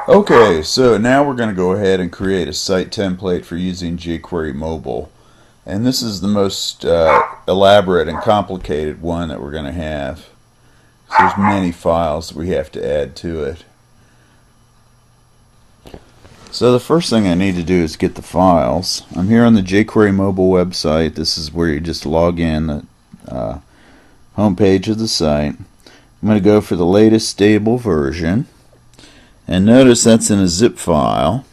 Okay, so now we're going to go ahead and create a site template for using JQueryMobile. And this is the most elaborate and complicated one that we're going to have. So there's many files that we have to add to it. So the first thing I need to do is get the files. I'm here on the JQueryMobile website. This is where you just log in, the home page of the site. I'm going to go for the latest stable version. And notice that's in a zip file.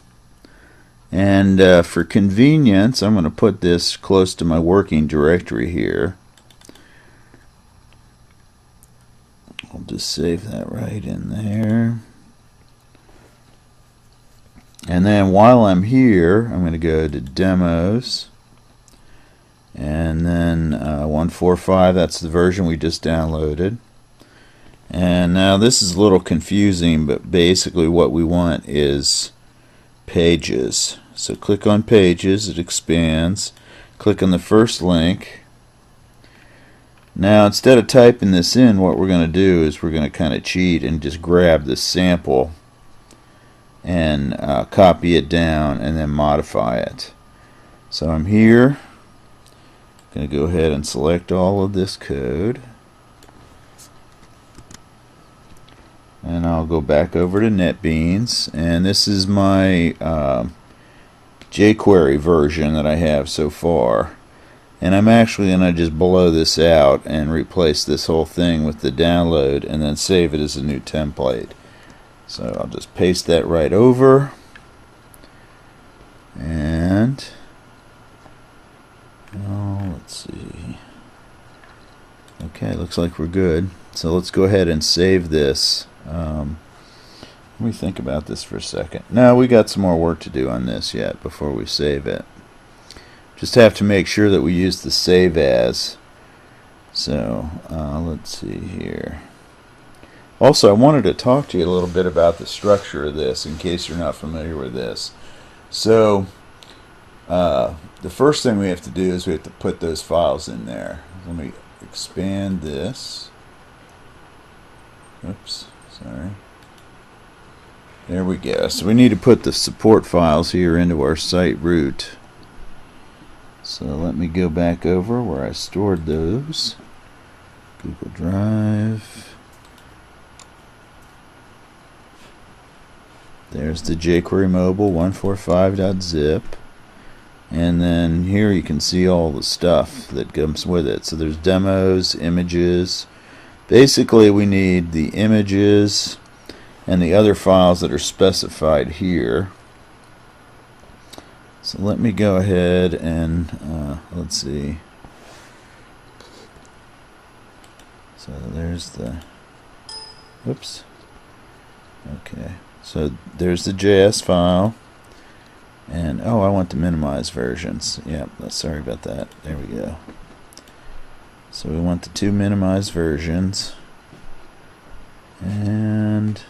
And for convenience, I'm going to put this close to my working directory here. I'll just save that right in there. And then while I'm here, I'm going to go to Demos. And then 145, that's the version we just downloaded. And now this is a little confusing, but basically what we want is pages. So click on pages, it expands. Click on the first link. Now instead of typing this in, what we're going to do is we're going to kind of cheat and just grab this sample and copy it down and then modify it. So I'm here. I'm going to go ahead and select all of this code. And I'll go back over to Netbeans, and this is my jQuery version that I have so far. And I'm actually going to just blow this out and replace this whole thing with the download and then save it as a new template. So I'll just paste that right over. And let's see. Okay, looks like we're good. So let's go ahead and save this. Let me think about this for a second. No, we got some more work to do on this yet before we save it. Just have to make sure that we use the save as. So let's see here. Also, I wanted to talk to you a little bit about the structure of this in case you're not familiar with this. So the first thing we have to do is we have to put those files in there. Let me expand this. Oops, sorry. There we go. So we need to put the support files here into our site root. So let me go back over where I stored those. Google Drive. There's the JQueryMobile 145.zip. And then here you can see all the stuff that comes with it. So there's demos, images. Basically we need the images and the other files that are specified here. So let me go ahead and let's see. So there's the, whoops. Okay, so there's the JS file. And oh, I want to minimize versions. Yep, sorry about that. There we go. So we want the two minimized versions. And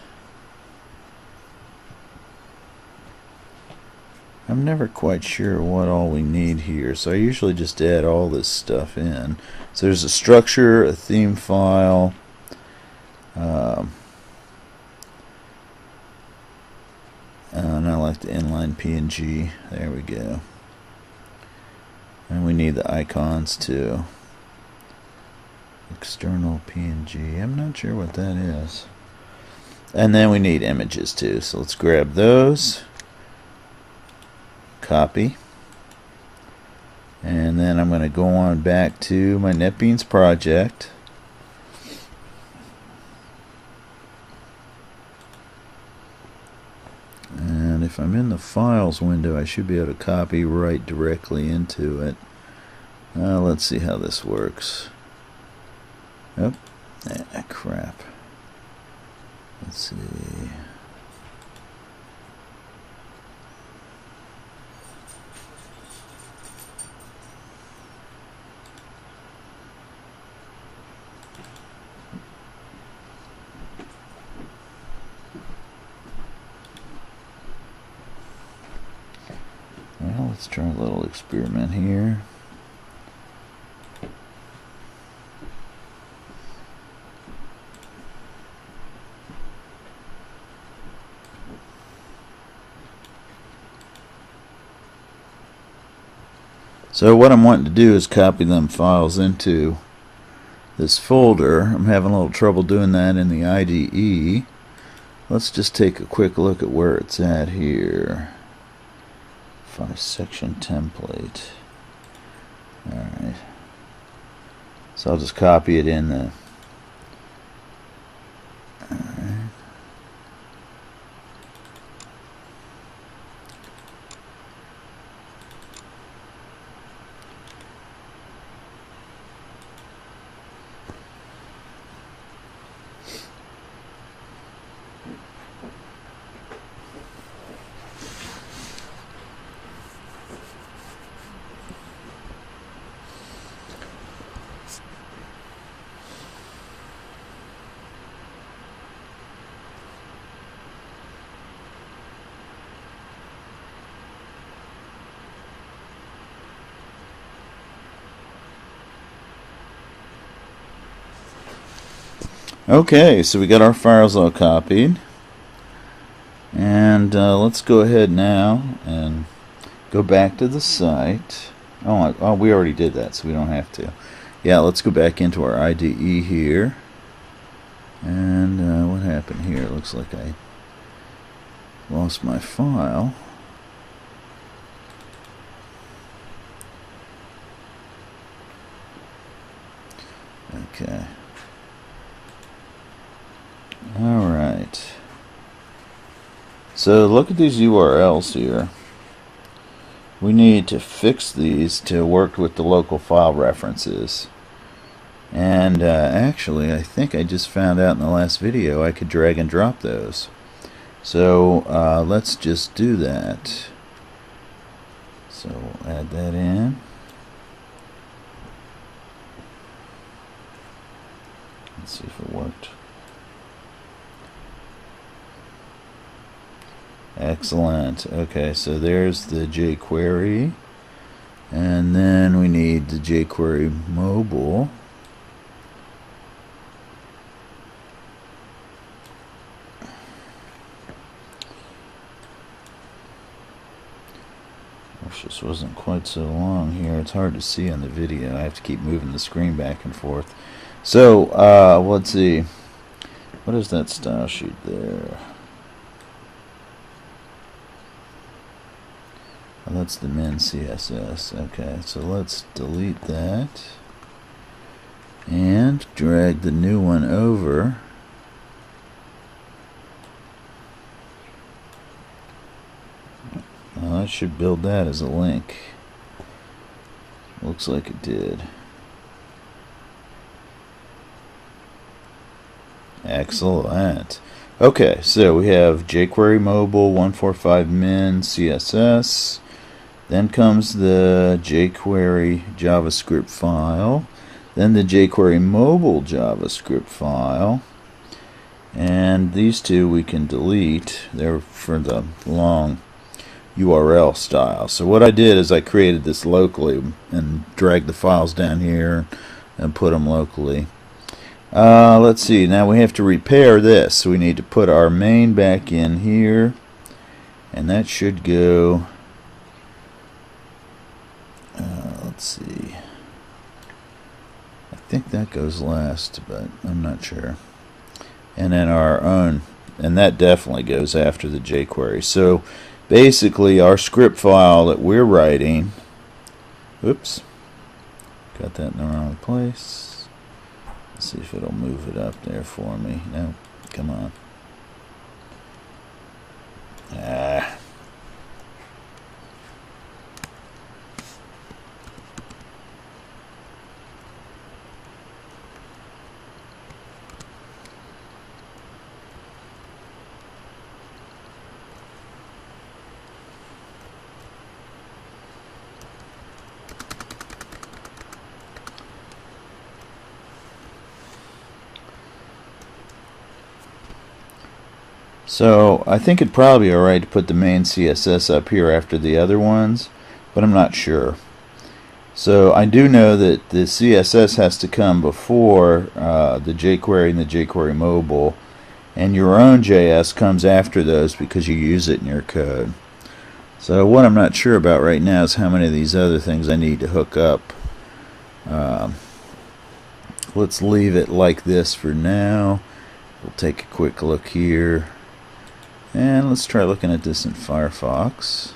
I'm never quite sure what all we need here, so I usually just add all this stuff in. So there's a structure, a theme file, and I like the inline PNG. There we go. And we need the icons too. External PNG. I'm not sure what that is. And then we need images too. So let's grab those. Copy. And then I'm going to go on back to my Netbeans project. And if I'm in the files window, I should be able to copy right directly into it. Let's see how this works. Oh, crap. Let's see. Well, let's try a little experiment here. So what I'm wanting to do is copy them files into this folder. I'm having a little trouble doing that in the IDE. Let's just take a quick look at where it's at here. 5-section template. Alright. So I'll just copy it in the... Alright. Okay, so we got our files all copied, and let's go ahead now and go back to the site. Oh, we already did that, so we don't have to. Yeah, let's go back into our IDE here, and what happened here? It looks like I lost my file. Okay. Alright. So look at these URLs here. We need to fix these to work with the local file references. And actually, I think I just found out in the last video I could drag and drop those. So let's just do that. So we'll add that in. Let's see if it worked. Excellent. Okay, so there's the jQuery, and then we need the JQueryMobile. Wish this wasn't quite so long here. It's hard to see on the video. I have to keep moving the screen back and forth. So let's see. What is that style sheet there? That's the min CSS. Okay, so let's delete that and drag the new one over. I should build that as a link. Looks like it did. Excellent. Okay, so we have JQueryMobile 145 min CSS. Then comes the jQuery JavaScript file, then the jQueryMobile JavaScript file, and these two we can delete. They're for the long URL style. So what I did is I created this locally and dragged the files down here and put them locally. Let's see, now we have to repair this, so we need to put our main back in here, and that should go... let's see. I think that goes last, but I'm not sure. And then our own, and that definitely goes after the jQuery. So basically our script file that we're writing, oops, got that in the wrong place. Let's see if it'll move it up there for me. No, come on. So I think it'd probably be alright to put the main CSS up here after the other ones, but I'm not sure. So I do know that the CSS has to come before the jQuery and the JQueryMobile, and your own JS comes after those because you use it in your code. So what I'm not sure about right now is how many of these other things I need to hook up. Let's leave it like this for now. We'll take a quick look here. And let's try looking at this in Firefox.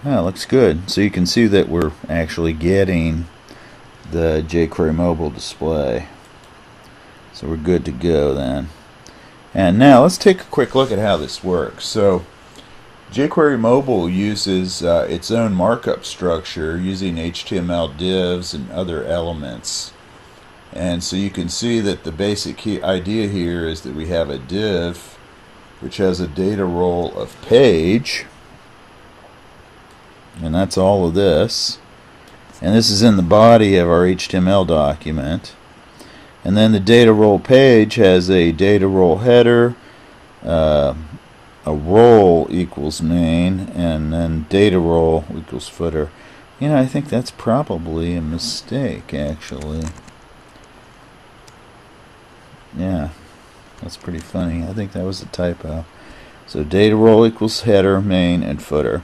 Oh, looks good. So you can see that we're actually getting the JQueryMobile display. So we're good to go then. And now let's take a quick look at how this works. So JQueryMobile uses its own markup structure using HTML divs and other elements. And so you can see that the basic idea here is that we have a div which has a data role of page, and that's all of this. And this is in the body of our HTML document. And then the data role page has a data role header, a role equals main, and then data role equals footer. You know, I think that's probably a mistake, actually. Yeah, that's pretty funny. I think that was a typo. So data role equals header, main, and footer.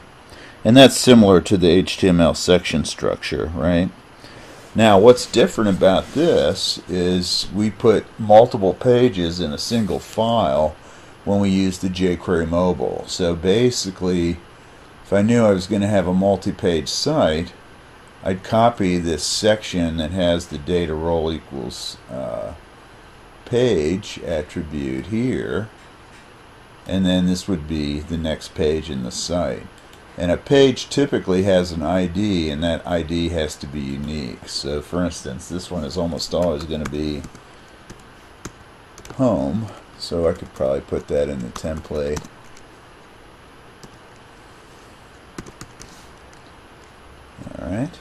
And that's similar to the HTML section structure, right? Now, what's different about this is we put multiple pages in a single file when we use the JQueryMobile. So basically, if I knew I was going to have a multi-page site, I'd copy this section that has the data role equals page attribute here, and then this would be the next page in the site. And a page typically has an ID, and that ID has to be unique. So for instance, this one is almost always going to be home, so I could probably put that in the template. Alright.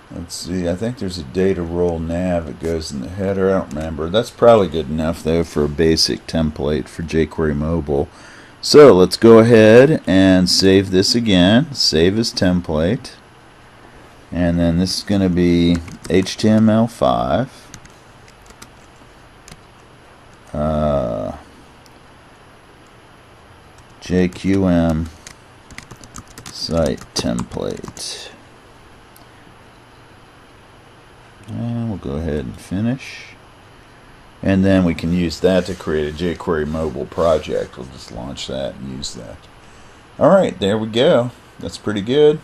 Let's see, I think there's a data role nav that goes in the header. I don't remember. That's probably good enough, though, for a basic template for JQueryMobile. So let's go ahead and save this again. Save as template. And then this is going to be HTML5. JQM site template. And we'll go ahead and finish. And then we can use that to create a JQueryMobile project. We'll just launch that and use that. Alright, there we go. That's pretty good.